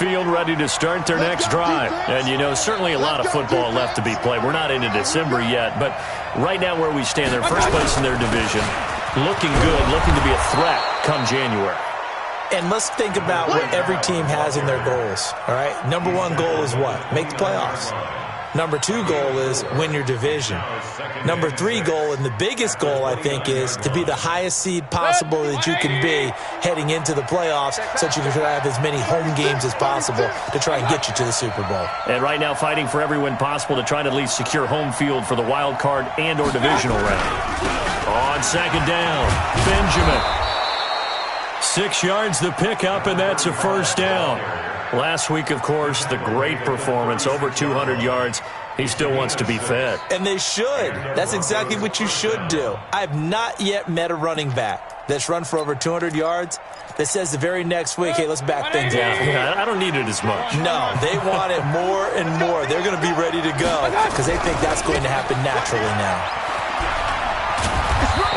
field ready to start their next drive. And, you know, certainly a lot of football left to be played. We're not into December yet, but right now where we stand, they're first place in their division, looking good, looking to be a threat come January. And let's think about what every team has in their goals, all right? Number one goal is what? Make the playoffs. Number two goal is win your division. Number three goal, and the biggest goal, I think, is to be the highest seed possible that you can be heading into the playoffs so that you can have as many home games as possible to try and get you to the Super Bowl. And right now fighting for every win possible to try to at least secure home field for the wild card and or divisional round. On second down, Benjamin. 6 yards the pickup, and that's a first down. Last week, of course, the great performance, over 200 yards. He still wants to be fed. And they should. That's exactly what you should do. I've not yet met a running back that's run for over 200 yards that says the very next week, hey, let's back things up. Yeah, I don't need it as much. No, they want it more and more. They're going to be ready to go because they think that's going to happen naturally now.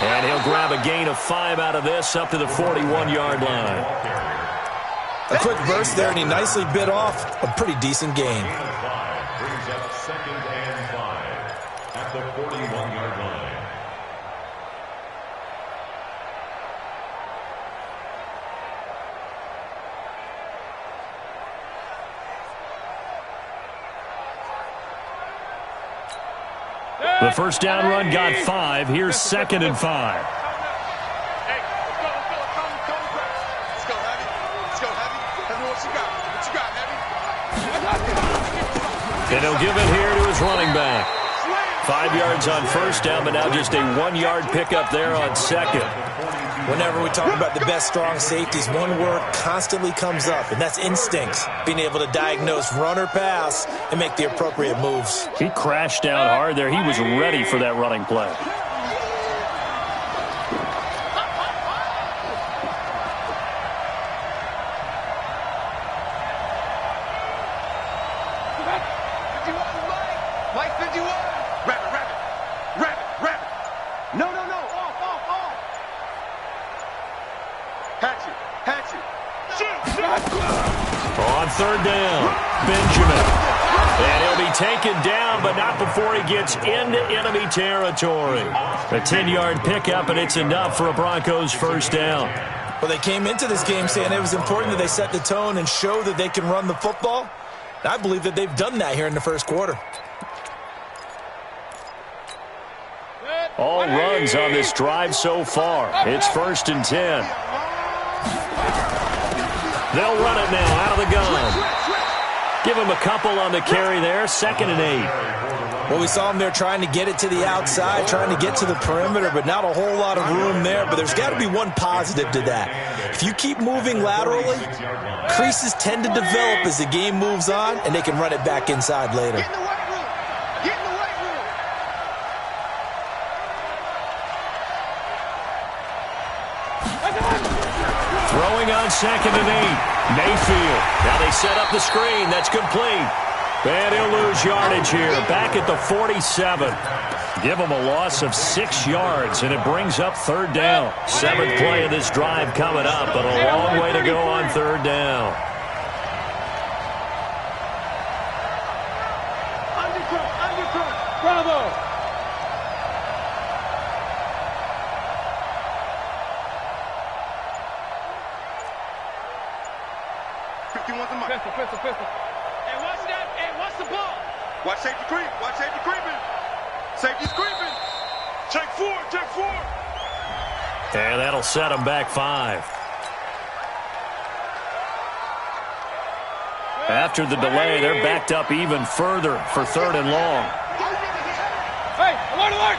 And he'll grab a gain of 5 out of this up to the 41-yard line. A quick burst there, and he nicely bit off a pretty decent gain. Brings up 2nd and 5 at the 41-yard line. The first down run got 5. Here's 2nd and 5. And he'll give it here to his running back. 5 yards on first down, but now just a 1-yard pickup there on second. Whenever we talk about the best strong safeties, one word constantly comes up, and that's instincts. Being able to diagnose run or pass and make the appropriate moves. He crashed down hard there. He was ready for that running play. On third down, Benjamin. And he'll be taken down, but not before he gets into enemy territory. A 10-yard pickup, and it's enough for a Broncos first down. Well, they came into this game saying it was important that they set the tone and show that they can run the football. And I believe that they've done that here in the first quarter. All runs on this drive so far. It's 1st and 10. They'll run it now out of the gun. Give him a couple on the carry there. 2nd and 8. Well, we saw him there trying to get it to the outside, trying to get to the perimeter, but not a whole lot of room there. But there's got to be one positive to that. If you keep moving laterally, creases tend to develop as the game moves on, and they can run it back inside later. Throwing on 2nd and 8. Mayfield. Now they set up the screen. That's complete. And he'll lose yardage here. Back at the 47. Give him a loss of 6 yards, and it brings up 3rd down. 7th play of this drive coming up, but a long way to go on 3rd down. Bravo! Pistol. Hey, watch that. Hey, watch the ball. Watch safety creep. Watch safety creeping. Safety's creeping. Check 4. And that'll set them back 5. After the delay, they're backed up even further for 3rd and long. Hey, alert!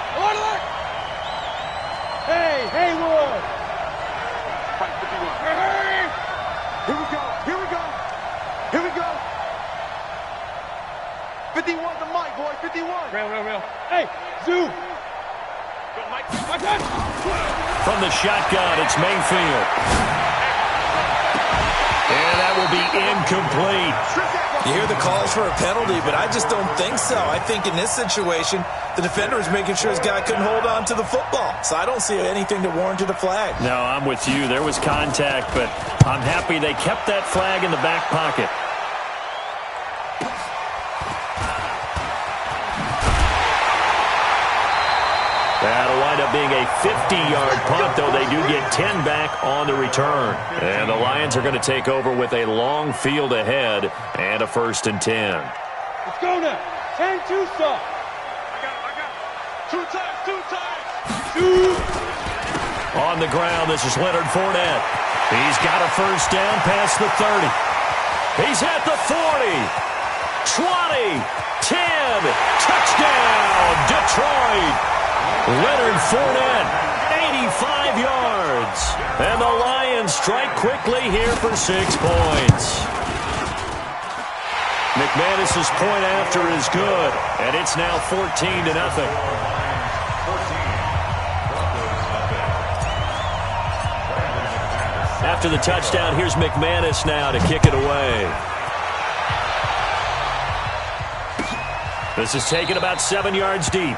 Hey, Haywood! Hey! Here we go. 51 the mic, boy. 51. Real. Hey, Zoo! Go, Mike. From the shotgun, it's Mayfield. And that will be incomplete. You hear the calls for a penalty, but I just don't think so. I think in this situation, the defender is making sure his guy couldn't hold on to the football. So I don't see anything that warranted a flag. No, I'm with you. There was contact, but I'm happy they kept that flag in the back pocket. a 50-yard punt, though they do get 10 back on the return. And the Lions are going to take over with a long field ahead and a 1st and 10. Let's go now. 10-2 stop. I got it. Two times. On the ground, this is Leonard Fournette. He's got a 1st down past the 30. He's at the 40. 20. 10. Touchdown, Detroit. Leonard Fournette, 85 yards. And the Lions strike quickly here for 6 points. McManus's point after is good, and it's now 14-0. After the touchdown, here's McManus now to kick it away. This is taken about 7 yards deep.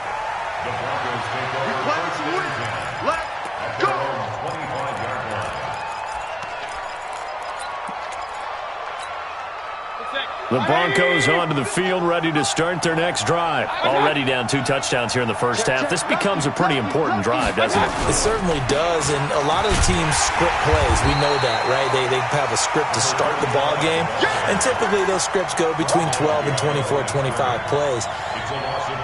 The Broncos onto the field, ready to start their next drive. Already down 2 touchdowns here in the first half. This becomes a pretty important drive, doesn't it? It certainly does, and a lot of teams script plays. We know that, right? They have a script to start the ball game, and typically those scripts go between 12 and 24, 25 plays.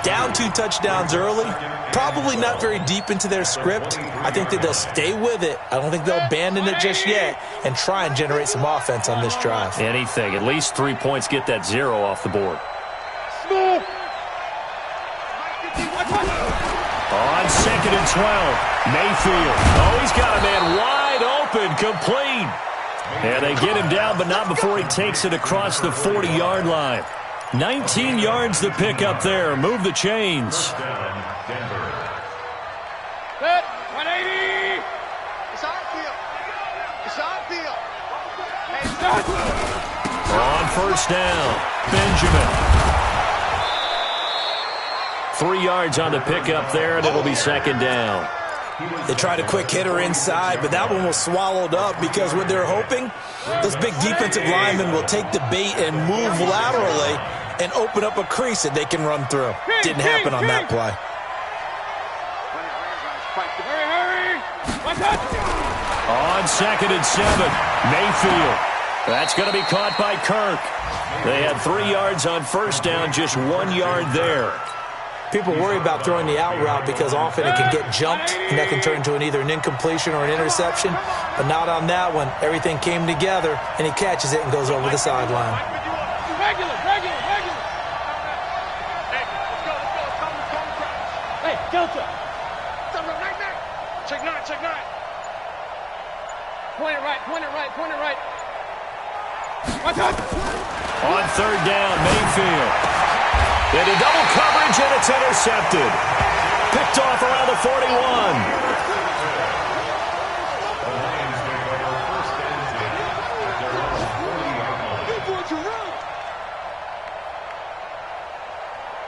Down 2 touchdowns early, probably not very deep into their script. I think that they'll stay with it. I don't think they'll abandon it just yet and try and generate some offense on this drive. Anything. At least 3 points, get that 0 off the board. Smooth. On 2nd and 12, Mayfield. Oh, he's got a man wide open, complete. And they get him down, but not before he takes it across the 40-yard line. 19 yards to pick up there. Move the chains. Set. 180. It's on field. It's on field. Hey, Stop. On 1st down, Benjamin. 3 yards on the pickup there, and it'll be 2nd down. They tried a quick hitter inside, but that one was swallowed up because what they're hoping, those big defensive linemen will take the bait and move laterally and open up a crease that they can run through. Didn't happen on that play. Hurry. Watch out. On 2nd and 7, Mayfield. That's going to be caught by Kirk. They had 3 yards on 1st down, just 1 yard there. People worry about throwing the out route because often it can get jumped, and that can turn into either an incompletion or an interception. But not on that one. Everything came together, and he catches it and goes over the sideline. Regular. Hey, Delta. Check nine. Point it right. Watch out. On 3rd down, Mayfield. Into double coverage, and it's intercepted. Picked off around the 41.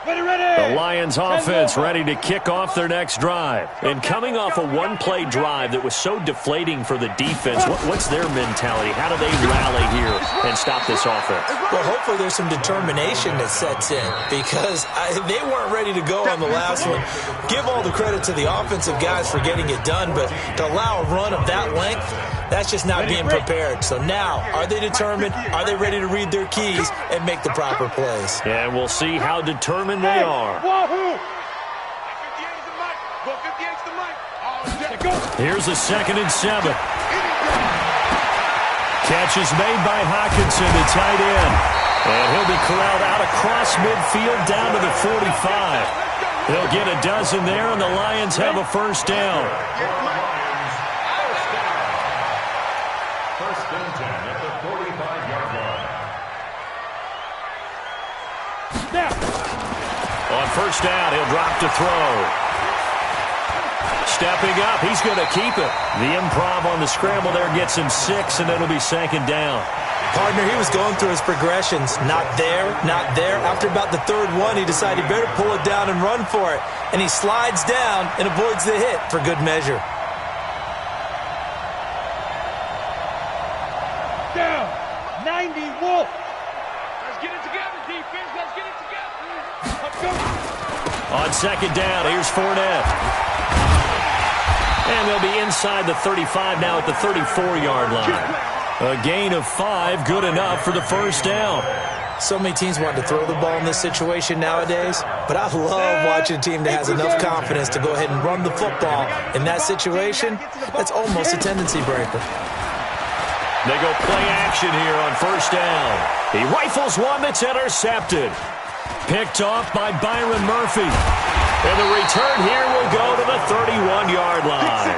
The Lions offense ready to kick off their next drive. And coming off a one-play drive that was so deflating for the defense, what's their mentality? How do they rally here and stop this offense? Well, hopefully there's some determination that sets in because they weren't ready to go on the last one. Give all the credit to the offensive guys for getting it done, but to allow a run of that length, that's just not being prepared. So now, are they determined? Are they ready to read their keys and make the proper plays? And we'll see how determined they are. Wahoo! Here's a 2nd and 7. Catch is made by Hockenson, the tight end. And he'll be corralled out across midfield down to the 45. They'll get a dozen there, and the Lions have a 1st down. First and 10 at the 45-yard line. Snap. On 1st down, he'll drop to throw. Stepping up, he's going to keep it. The improv on the scramble there gets him 6, and it'll be 2nd down. Partner, he was going through his progressions. Not there, not there. After about the 3rd one, he decided he better pull it down and run for it. And he slides down and avoids the hit for good measure. Down. 90 Wolf. Let's get it together, defense. Let's get it together. Let's go. On 2nd down, here's Fournette. And they'll be inside the 35 now at the 34-yard line. A gain of 5, good enough for the first down. So many teams want to throw the ball in this situation nowadays, but I love watching a team that has enough confidence to go ahead and run the football. In that situation, that's almost a tendency breaker. They go play action here on first down. He rifles one that's intercepted. Picked off by Byron Murphy. And the return here will go to the 31-yard line.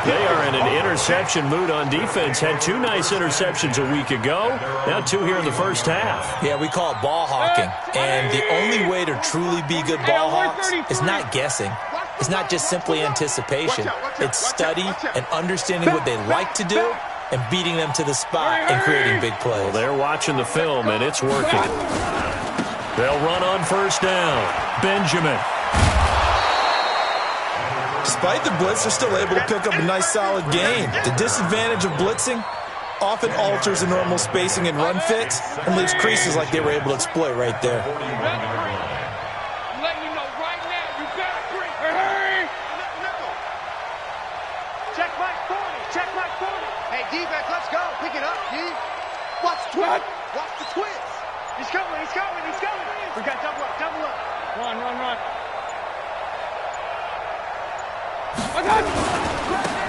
They are in an interception mood on defense. Had 2 nice interceptions a week ago. Now 2 here in the first half. Yeah, we call it ball hawking. And the only way to truly be good ball hawks is not guessing. It's not just simply anticipation. It's study and understanding what they like to do and beating them to the spot and creating big plays. Well, they're watching the film, and it's working. They'll run on first down. Benjamin. Despite the blitz, they're still able to pick up a nice, solid gain. The disadvantage of blitzing often alters the normal spacing and run fits and leaves creases like they were able to exploit right there. I'm letting you know right now, you gotta break. Hurry! Check Mike 40. Check Mike 40. Hey, defense, let's go. Pick it up, D. Watch the twist. Watch the twist. He's coming. He's coming. He's coming. We got double up. Double up. Run, run, run.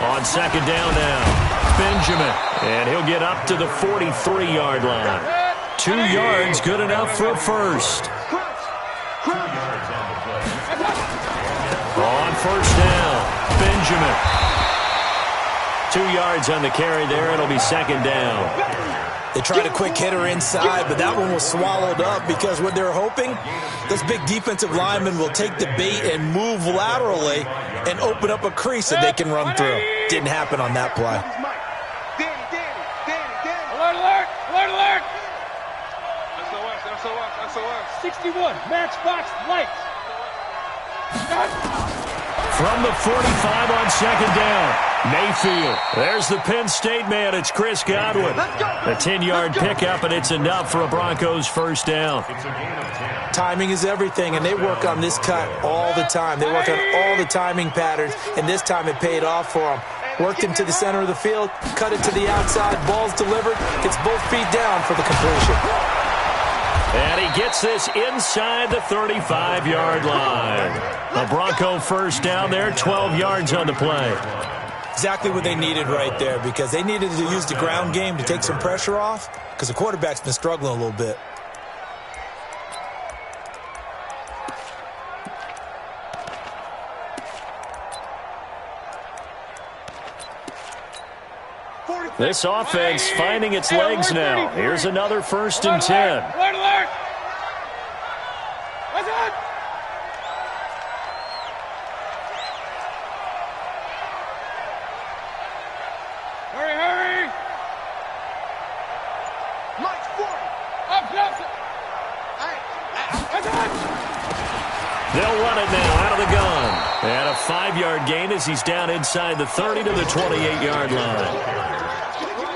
On second down now, Benjamin. And he'll get up to the 43-yard line. 2 yards, good enough for a first. On first down, Benjamin. 2 yards on the carry there. It'll be second down. They tried a quick hitter inside, but that one was swallowed up because what they're hoping, those big defensive linemen will take the bait and move laterally and open up a crease that they can run through. Didn't happen on that play. Alert, alert, alert, alert. SOS. 61, matchbox lights. From the 45 on second down, Mayfield. There's the Penn State man. It's Chris Godwin. A 10-yard pickup, and it's enough for a Broncos first down. Timing is everything, and they work on this cut all the time. They work on all the timing patterns, and this time it paid off for them. Worked him to the center of the field, cut it to the outside, ball's delivered, gets both feet down for the completion. And he gets this inside the 35-yard line. A Bronco first down there, 12 yards on the play. Exactly what they needed right there, because they needed to use the ground game to take some pressure off, because the quarterback's been struggling a little bit. This offense finding its legs now. Here's another 1st and 10. Alert, alert. What's that? Hurry, hurry. Mike 40. Up, Nelson. What's that? They'll run it now out of the gun. And a 5-yard gain as he's down inside the 30 to the 28-yard line.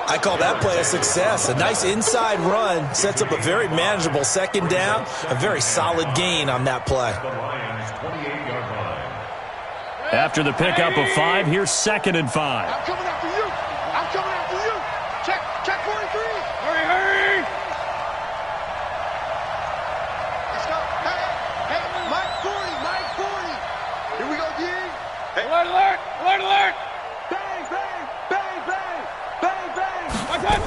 I call that play a success. A nice inside run sets up a very manageable second down, a very solid gain on that play. After the pickup of 5, here's 2nd and 5. I'm coming after you. I'm coming after you. Check 43. Hurry, hurry. Let's go. Hey, Mike 40, Mike 40. Here we go, D. Hey. Alert, alert, alert, alert. Bang, bang, bang, bang, bang, bang. What's that?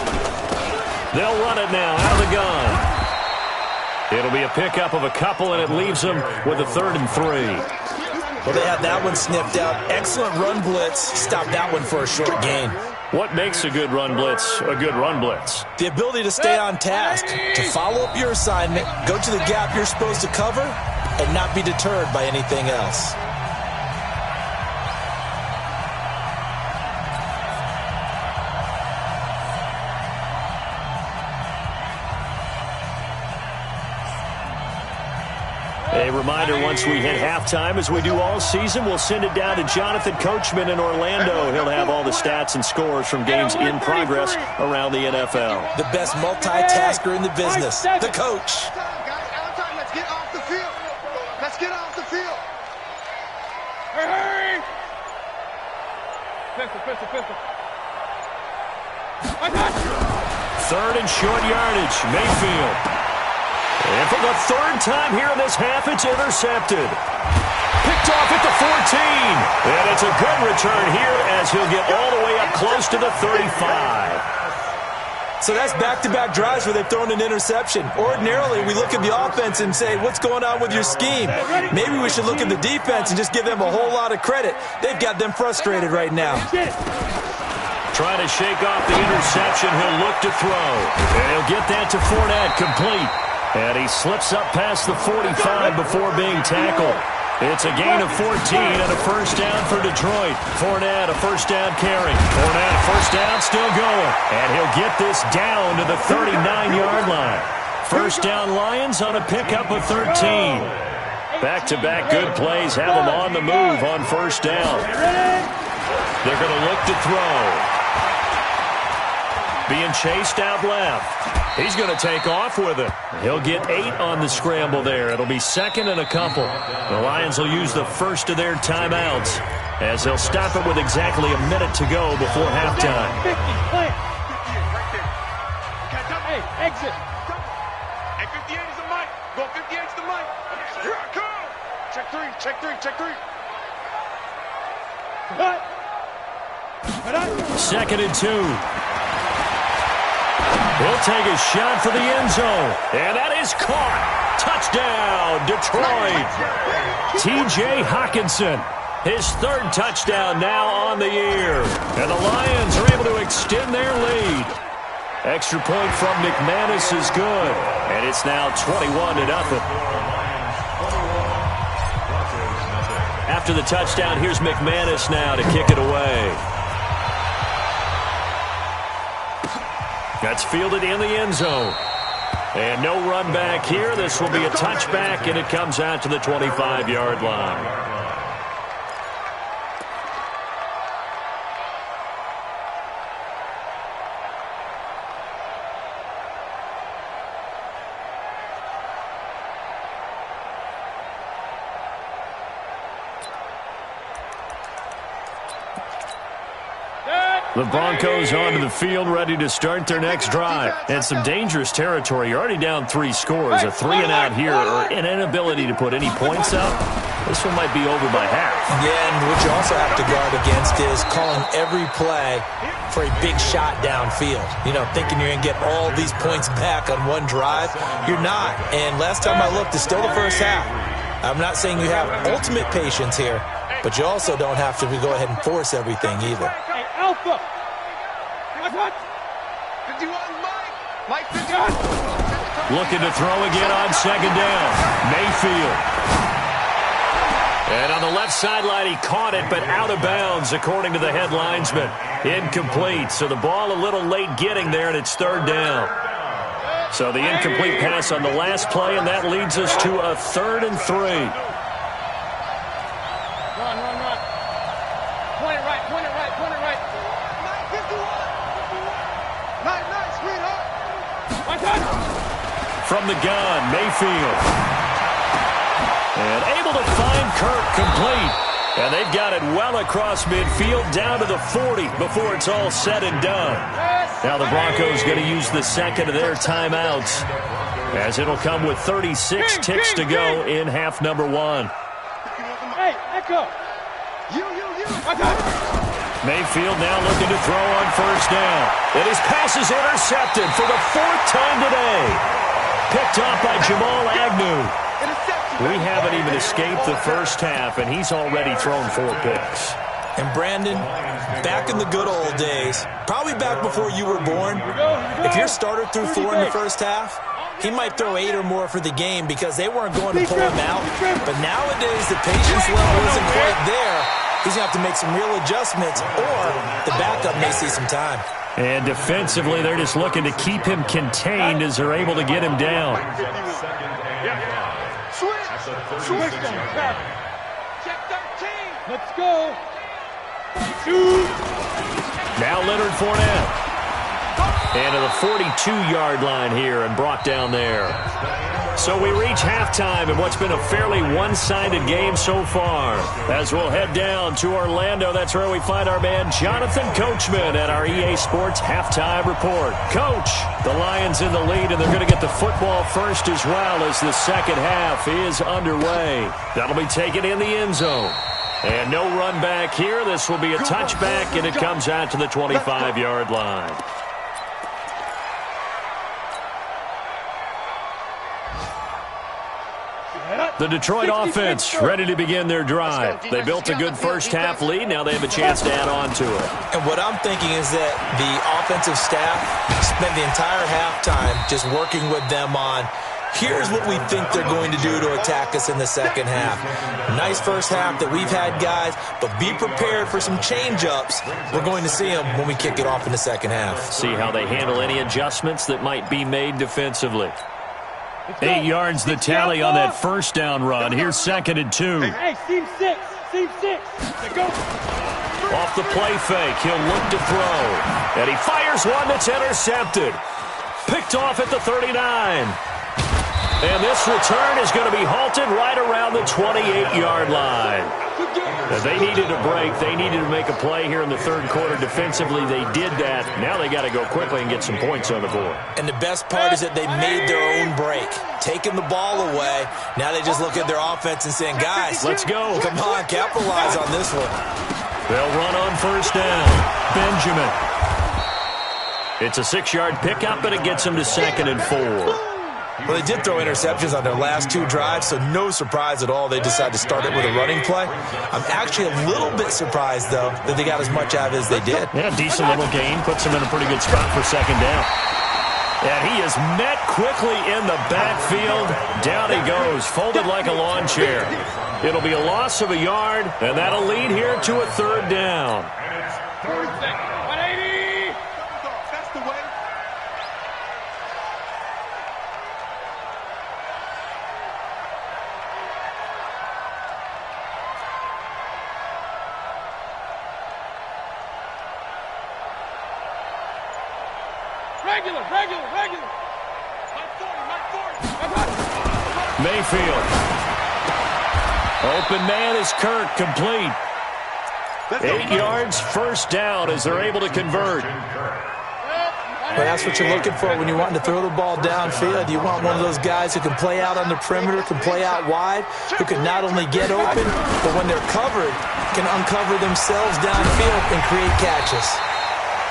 They'll run it now out of the gun. It'll be a pickup of a couple, and it leaves them with a 3rd and 3. Well, they had that one sniffed out. Excellent run blitz. Stopped that one for a short gain. What makes a good run blitz a good run blitz? The ability to stay on task, to follow up your assignment, go to the gap you're supposed to cover, and not be deterred by anything else. A reminder, once we hit halftime, as we do all season, we'll send it down to Jonathan Coachman in Orlando. He'll have all the stats and scores from games in progress around the NFL. The best multitasker in the business, the coach. Let's get off the field. Let's get off the field. Hurry, hurry. Third and short yardage, Mayfield. And for the third time here in this half, it's intercepted. Picked off at the 14. And it's a good return here as he'll get all the way up close to the 35. So that's back-to-back drives where they've thrown an interception. Ordinarily, we look at the offense and say, what's going on with your scheme? Maybe we should look at the defense and just give them a whole lot of credit. They've got them frustrated right now. Trying to shake off the interception. He'll look to throw. And he'll get that to Fournette, complete. And he slips up past the 45 before being tackled. It's a gain of 14 and a first down for Detroit. Fournette, a first down carry. Fournette, first down, still going. And he'll get this down to the 39-yard line. First down Lions on a pickup of 13. Back-to-back good plays have them on the move on first down. They're going to look to throw. Being chased out left. He's going to take off with it. He'll get 8 on the scramble there. It'll be second and a couple. The Lions will use the first of their timeouts as they'll stop it with exactly a minute to go before halftime. 50, plant. Hey, exit. Hey, 58 is the mic. Go 58 is the mic. Here I come. Check three, check three, check three. Cut. Second and 2. He'll take a shot for the end zone. And that is caught. Touchdown, Detroit. T.J. Hockenson. His third touchdown now on the year. And the Lions are able to extend their lead. Extra point from McManus is good. And it's now 21-0. After the touchdown, here's McManus now to kick it away. That's fielded in the end zone. And no run back here. This will be a touchback, and it comes out to the 25-yard line. The Broncos onto the field, ready to start their next drive. And some dangerous territory. You're already down 3 scores. A 3-and-out here, or an inability to put any points up. This one might be over by half. Yeah, and what you also have to guard against is calling every play for a big shot downfield. You know, thinking you're going to get all these points back on one drive. You're not. And last time I looked, it's still the first half. I'm not saying you have ultimate patience here, but you also don't have to go ahead and force everything either. Hey, Alpha. What? 51, Mike 51. Looking to throw again on second down. Mayfield. And on the left sideline, he caught it, but out of bounds, according to the head linesman. Incomplete. So the ball a little late getting there, and it's third down. So the incomplete pass on the last play, and that leads us to a 3rd and 3. Run. Point it right. Nice, sweetheart. From the gun, Mayfield. And able to find Kirk, complete. And they've got it well across midfield, down to the 40 before it's all said and done. Now the Broncos going to use the second of their timeouts, as it'll come with 36 ticks to go in half number 1. Hey, Echo. You. Mayfield now looking to throw on first down. And his pass is intercepted for the 4th time today. Picked off by Jamal Agnew. We haven't even escaped the first half, and he's already thrown 4 picks. And Brandon, back in the good old days, probably back before you were born, if your starter threw 4 in the first half, he might throw 8 or more for the game because they weren't going to pull him out. But nowadays, the patience level isn't quite there. He's going to have to make some real adjustments, or the backup may see some time. And defensively, they're just looking to keep him contained as they're able to get him down. Switch them. Check 13. Let's go. Shoot. Now Leonard Fournette. And to the 42-yard line here and brought down there. So we reach halftime in what's been a fairly one-sided game so far. As we'll head down to Orlando, that's where we find our man Jonathan Coachman at our EA Sports Halftime Report. Coach, the Lions in the lead, and they're going to get the football first as well as the second half is underway. That'll be taken in the end zone. And no run back here. This will be a touchback, and it comes out to the 25-yard line. The Detroit offense ready to begin their drive. They built a good first-half lead. Now they have a chance to add on to it. And what I'm thinking is that the offensive staff spent the entire halftime just working with them on, here's what we think they're going to do to attack us in the second half. Nice first half that we've had, guys, but be prepared for some change-ups. We're going to see them when we kick it off in the second half. See how they handle any adjustments that might be made defensively. 8 yards the tally on that first down run. Here's 2nd and 2. Hey, seam 6. Seam 6. Go. Off the play fake, he'll look to throw. And he fires one that's intercepted. Picked off at the 39. And this return is going to be halted right around the 28-yard line. Now, they needed a break. They needed to make a play here in the third quarter. Defensively, they did that. Now they got to go quickly and get some points on the board. And the best part is that they made their own break, taking the ball away. Now they just look at their offense and saying, guys, let's go. Come on, capitalize on this one. They'll run on first down. Benjamin. It's a 6-yard pickup, but it gets them to 2nd and 4. Well, they did throw interceptions on their last 2 drives, so no surprise at all they decided to start it with a running play. I'm actually a little bit surprised, though, that they got as much out of it as they did. Yeah, decent little gain. Puts them in a pretty good spot for 2nd down. And he is met quickly in the backfield. Down he goes, folded like a lawn chair. It'll be a loss of a yard, and that'll lead here to a 3rd down. 180. That's the way. Regular. Mayfield. Open man is Kirk, complete. 8 yards, first down as they're able to convert. Well, that's what you're looking for when you're wanting to throw the ball downfield. You want one of those guys who can play out on the perimeter, can play out wide, who can not only get open, but when they're covered, can uncover themselves downfield and create catches.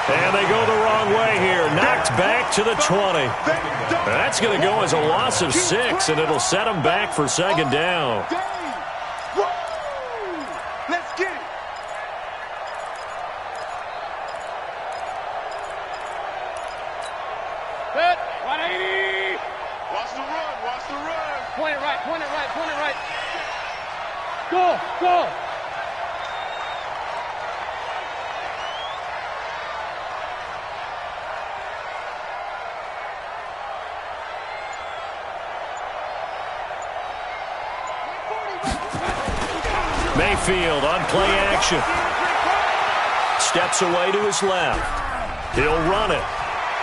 And they go the wrong way here. Knocked back to the 20. That's going to go as a loss of 6, and it'll set them back for 2nd down. Let's get it. Set. 180. Watch the run. Point it right. Go. Mayfield on play action. Steps away to his left. He'll run it.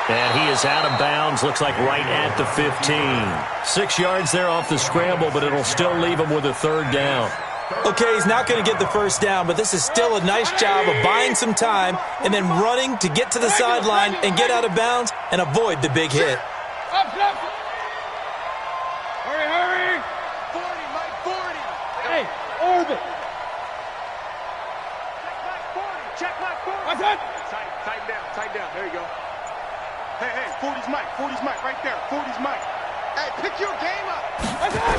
And he is out of bounds, looks like right at the 15. 6 yards there off the scramble, but it'll still leave him with a 3rd down. Okay, he's not going to get the first down, but this is still a nice job of buying some time and then running to get to the sideline and get out of bounds and avoid the big hit. Up. Hurry. 40, Mike, 40. Hey, orbit. Check Mike, 40. What's that? Tighten down. There you go. Hey, 40's Mike, right there. 40's Mike. Hey, pick your game up. What's that?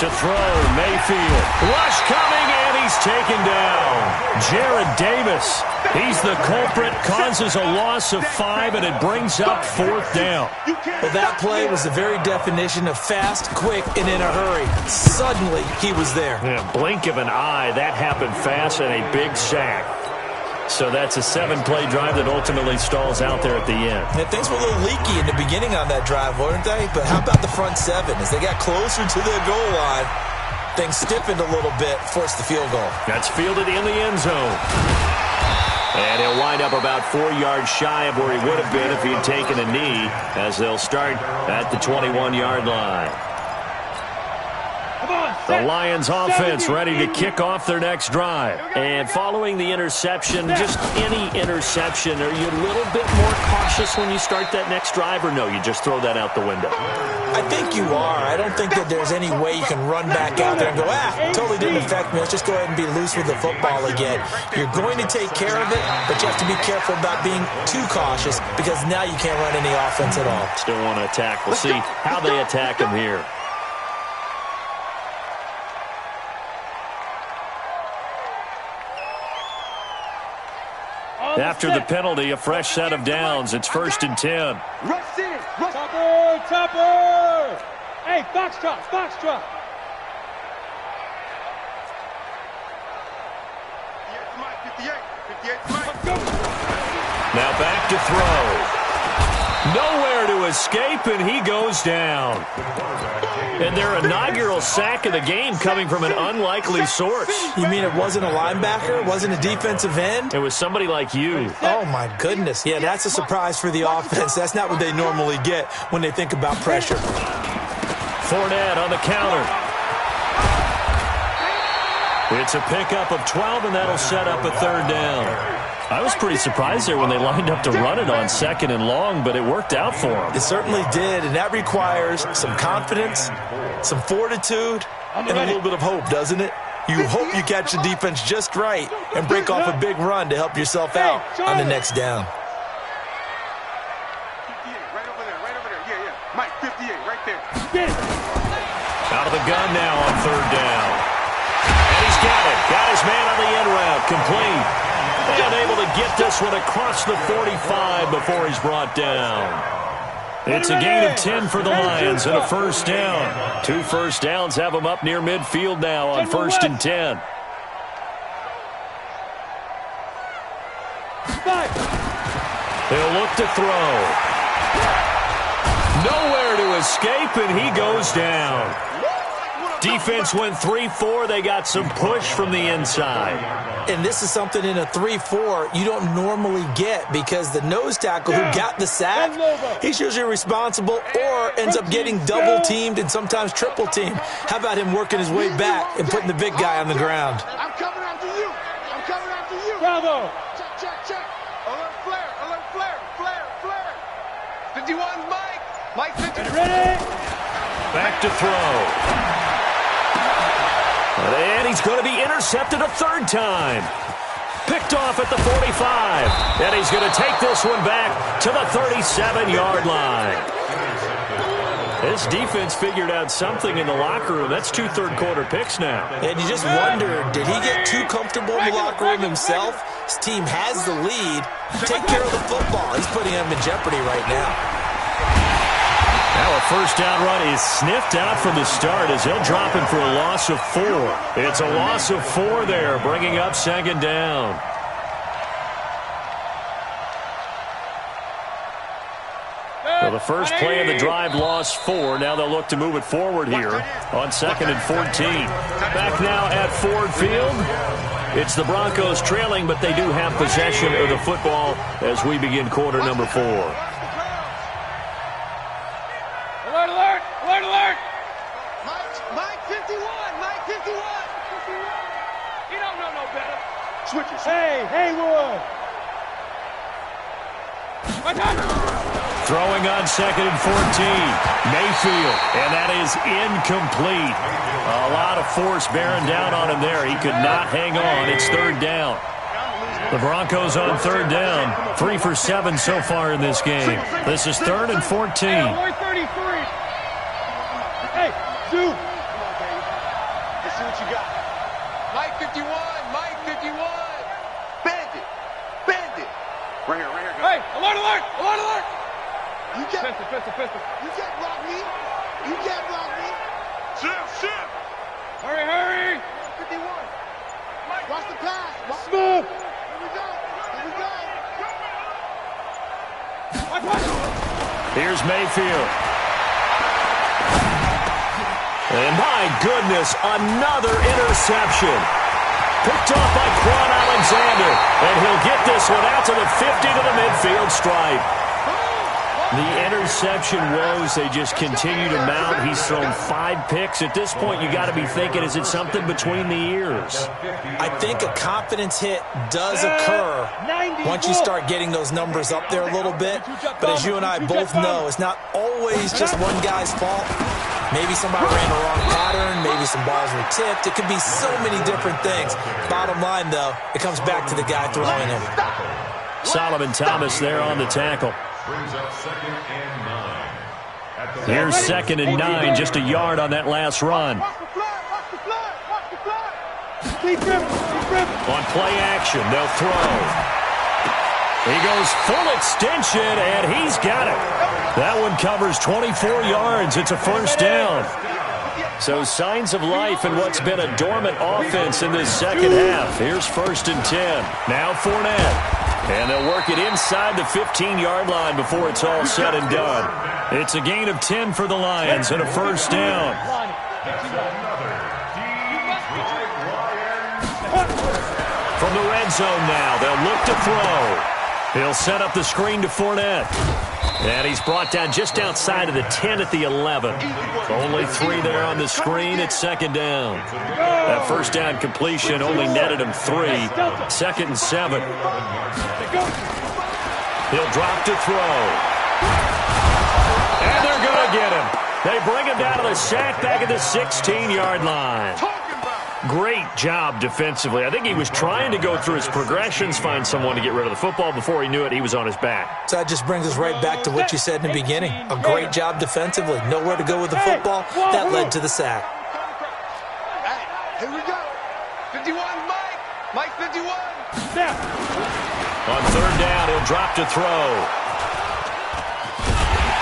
To throw, Mayfield. Rush coming, and he's taken down. Jared Davis. He's the culprit, causes a loss of 5, and it brings up 4th down. Well, that play was the very definition of fast, quick, and in a hurry. Suddenly, he was there. Yeah, blink of an eye, that happened fast, and a big sack. So that's a 7-play drive that ultimately stalls out there at the end. And things were a little leaky in the beginning on that drive, weren't they? But how about the front 7? As they got closer to the goal line, things stiffened a little bit, forced the field goal. That's fielded in the end zone. And he'll wind up about 4 yards shy of where he would have been if he had taken a knee, as they'll start at the 21-yard line. The Lions offense ready to kick off their next drive. And following the interception, just any interception, are you a little bit more cautious when you start that next drive, or no, you just throw that out the window? I think you are. I don't think that there's any way you can run back out there and go, totally didn't affect me. Let's just go ahead and be loose with the football again. You're going to take care of it, but you have to be careful about being too cautious because now you can't run any offense at all. Still want to attack. We'll see how they attack him here. After the penalty, a fresh set of downs. It's 1st and 10. Rush in. Rush. Topper! Hey, Foxtrot, Foxtrot. Now back to throw. Nowhere to escape, and he goes down. And their inaugural sack of the game coming from an unlikely source. You mean it wasn't a linebacker? It wasn't a defensive end? It was somebody like you. Oh, my goodness. Yeah, that's a surprise for the offense. That's not what they normally get when they think about pressure. Fournette on the counter. It's a pickup of 12, and that'll set up a 3rd down. I was pretty surprised there when they lined up to run it on 2nd and long, but it worked out for them. It certainly did, and that requires some confidence, some fortitude, and a little bit of hope, doesn't it? You hope you catch the defense just right and break off a big run to help yourself out on the next down. 58, right over there, right over there. Yeah. Mike, 58, right there. Get it. Out of the gun now on 3rd down. And he's got it. Got his man on the end route. Complete. And able to get this one across the 45 before he's brought down. It's a gain of 10 for the Lions and a 1st down. 2 first downs have them up near midfield now on 1st and 10. They'll look to throw. Nowhere to escape, and he goes down. Defense went 3-4. They got some push from the inside. And this is something in a 3-4 you don't normally get because the nose tackle who got the sack, he's usually responsible or ends up getting double-teamed and sometimes triple-teamed. How about him working his way back and putting the big guy on the ground? I'm coming after you. I'm coming after you. Bravo. Check. Alert flare. 51, Mike. Mike, 50. Ready? Back to throw. And he's going to be intercepted a 3rd time. Picked off at the 45. And he's going to take this one back to the 37-yard line. This defense figured out something in the locker room. That's 2 third-quarter picks now. And you just wonder, did he get too comfortable in the locker room himself? His team has the lead. Take care of the football. He's putting him in jeopardy right now. Now a 1st down run is sniffed out from the start as he'll drop him for a loss of 4. It's a loss of 4 there, bringing up 2nd down. So the first play of the drive lost 4. Now they'll look to move it forward here on 2nd and 14. Back now at Ford Field. It's the Broncos trailing, but they do have possession of the football as we begin quarter number 4. Alert! Mike 51. You don't know no better. Switches. Hey, Haywood. Throwing on 2nd and 14. Mayfield, and that is incomplete. A lot of force bearing down on him there. He could not hang on. It's 3rd down. The Broncos on 3rd down. 3 for 7 so far in this game. This is 3rd and 14. Hey, 33. Hey, dude. Let's see what you got. Mike 51. Bandit. Right here. Hey, alert. You can't Pistol. block me. Shift. Hurry. 51. Mike, watch the pass. Smooth. Here we go. Here's Mayfield. And my goodness, another interception. Picked off by Quan Alexander. And he'll get this one out to the 50 to the midfield stripe. The interception woes, they just continue to mount. He's thrown 5 picks. At this point, you got to be thinking, is it something between the ears? I think a confidence hit does occur once you start getting those numbers up there a little bit. But as you and I both know, it's not always just one guy's fault. Maybe somebody ran the wrong pattern. Maybe some balls were tipped. It could be so many different things. Bottom line, though, it comes back to the guy throwing it. Solomon Thomas there on the tackle. Brings up 2nd and 9. Here's 2nd and 9, just a yard on that last run. On play action, they'll throw. He goes full extension, and he's got it. That one covers 24 yards. It's a first down. So signs of life in what's been a dormant offense in this second half. Here's 1st and 10. Now Fournette. And they'll work it inside the 15-yard line before it's all said and done. It's a gain of 10 for the Lions and a first down. From the red zone now, they'll look to throw. He'll set up the screen to Fournette. And he's brought down just outside of the 10 at the 11. Only 3 there on the screen. It's 2nd down. That first down completion only netted him 3. 2nd and 7. He'll drop to throw. And they're going to get him. They bring him down to the sack back at the 16-yard line. Great job defensively. I think he was trying to go through his progressions, find someone to get rid of the football. Before he knew it, he was on his back. So that just brings us right back to what you said in the beginning. A great job defensively. Nowhere to go with the football. That led to the sack. Hey, here we go. 51, Mike. Mike 51. On 3rd down, he'll drop to throw.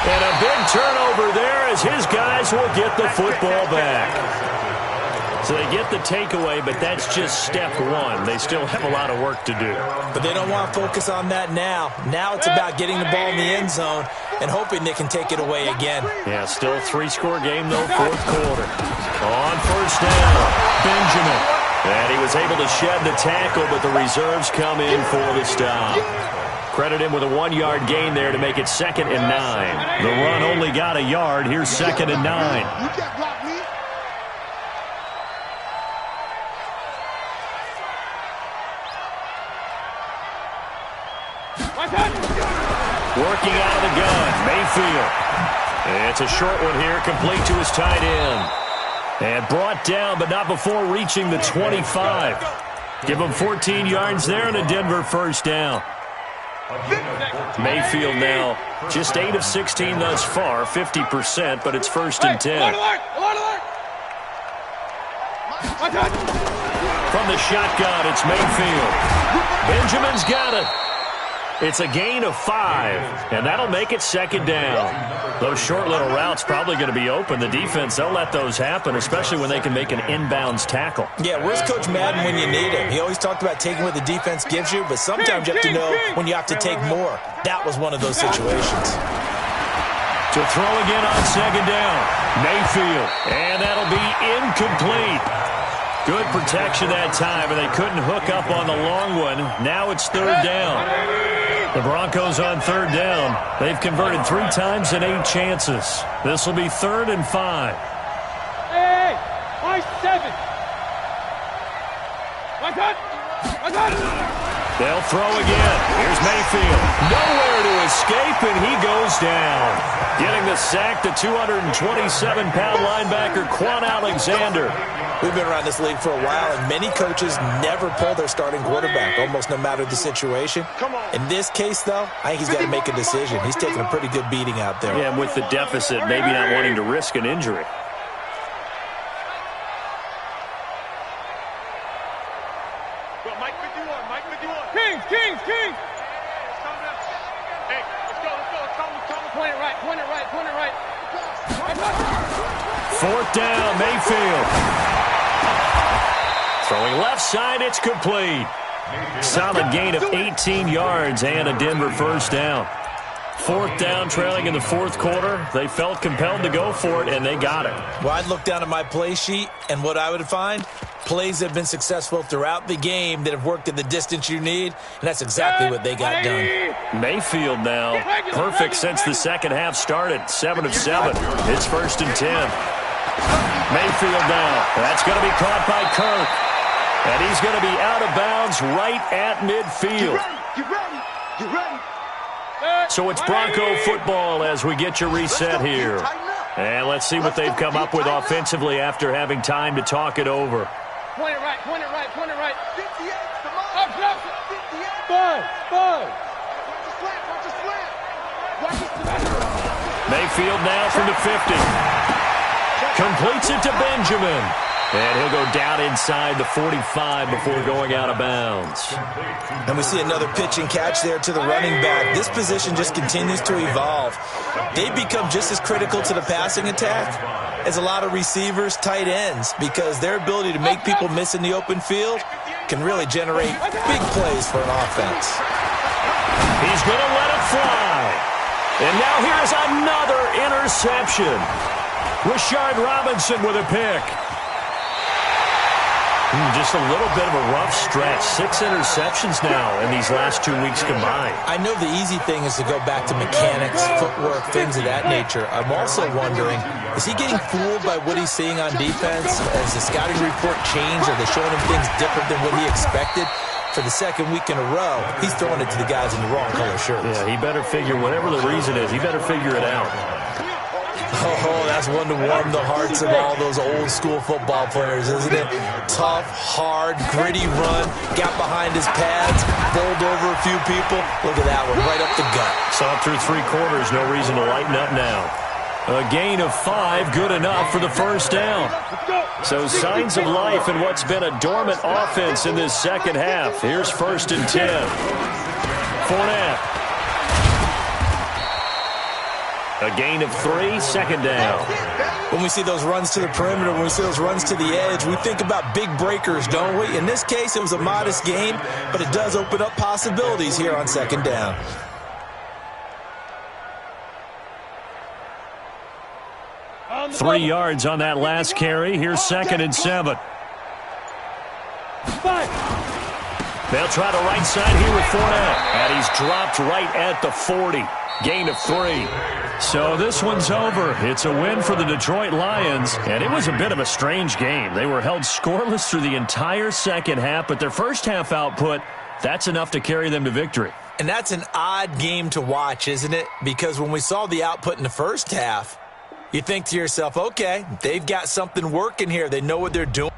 And a big turnover there as his guys will get the football back. So they get the takeaway, but that's just step 1. They still have a lot of work to do. But they don't want to focus on that now. Now it's about getting the ball in the end zone and hoping they can take it away again. Yeah, still a 3-score game, though, 4th quarter. On 1st down, Benjamin. And he was able to shed the tackle, but the reserves come in for the stop. Credit him with a 1-yard gain there to make it 2nd and 9. The run only got a yard. Here's 2nd and 9. You can't block me. Working out of the gun, Mayfield. It's a short one here, complete to his tight end. And brought down, but not before reaching the 25. Give him 14 yards there and a Denver first down. Mayfield now just 8 of 16 thus far, 50%, but it's 1st and 10. From the shotgun, it's Mayfield. Benjamin's got it. It's a gain of 5, and that'll make it 2nd down. Those short little routes probably going to be open. The defense, they'll let those happen, especially when they can make an inbounds tackle. Yeah, where's Coach Madden when you need him? He always talked about taking what the defense gives you, but sometimes you have to know when you have to take more. That was one of those situations. To throw again on 2nd down, Mayfield, and that'll be incomplete. Good protection that time, and they couldn't hook up on the long one. Now it's 3rd down. The Broncos on 3rd down. They've converted 3 times in 8 chances. This will be 3rd and 5. Hey, my 7. My God. They'll throw again. Here's Mayfield. Nowhere to escape, and he goes down. Getting the sack, the 227-pound linebacker, Quan Alexander. We've been around this league for a while, and many coaches never pull their starting quarterback, almost no matter the situation. In this case, though, I think he's got to make a decision. He's taking a pretty good beating out there. Yeah, and with the deficit, maybe not wanting to risk an injury. Mike 51, Mike 51. Kings. Hey, let's go. Point it right. 4th down, Mayfield. Throwing left side, it's complete. Solid gain of 18 yards and a Denver first down. 4th down, trailing in the 4th quarter. They felt compelled to go for it, and they got it. Well, I'd look down at my play sheet, and what I would find, Plays have been successful throughout the game that have worked at the distance you need, and that's exactly what they got done. Mayfield now, perfect since the second half started. 7 of 7. It's 1st and 10. Mayfield now. That's going to be caught by Kirk. And he's going to be out of bounds right at midfield. Get ready. Get ready. So it's Bronco football as we get your reset here. And let's see what they've come up with offensively after having time to talk it over. Point it right, point it right, point it right. 58, come on. Up, up. 58. Five. Watch the slant, watch the slant. Watch the slant. Mayfield now from the 50. Completes it to Benjamin. And he'll go down inside the 45 before going out of bounds. And we see another pitch and catch there to the running back. This position just continues to evolve. They become just as critical to the passing attack as a lot of receivers, tight ends, because their ability to make people miss in the open field can really generate big plays for an offense. He's going to let it fly. And now here's another interception. Rashard Robinson with a pick. Just a little bit of a rough stretch. 6 interceptions now in these last 2 weeks combined. I know the easy thing is to go back to mechanics, footwork, things of that nature. I'm also wondering, is he getting fooled by what he's seeing on defense? Has the scouting report changed? Are they showing him things different than what he expected? For the second week in a row, he's throwing it to the guys in the wrong color shirts. Yeah, he better figure, whatever the reason is, he better figure it out. Oh, that's one to warm the hearts of all those old-school football players, isn't it? Tough, hard, gritty run, got behind his pads, bowled over a few people. Look at that one, right up the gut. Saw it through 3 quarters, no reason to lighten up now. A gain of 5, good enough for the first down. So signs of life in what's been a dormant offense in this second half. Here's 1st and 10. Fournette. A gain of 3, 2nd down. When we see those runs to the perimeter, when we see those runs to the edge, we think about big breakers, don't we? In this case, it was a modest gain, but it does open up possibilities here on 2nd down. Three yards on that last carry. Here's 2nd and 7. They'll try the right side here with Fournette. And he's dropped right at the 40. Gain of 3. So this one's over. It's a win for the Detroit Lions, and it was a bit of a strange game. They were held scoreless through the entire second half, but their first half output, that's enough to carry them to victory. And that's an odd game to watch, isn't it? Because when we saw the output in the first half, you think to yourself, okay, they've got something working here. They know what they're doing.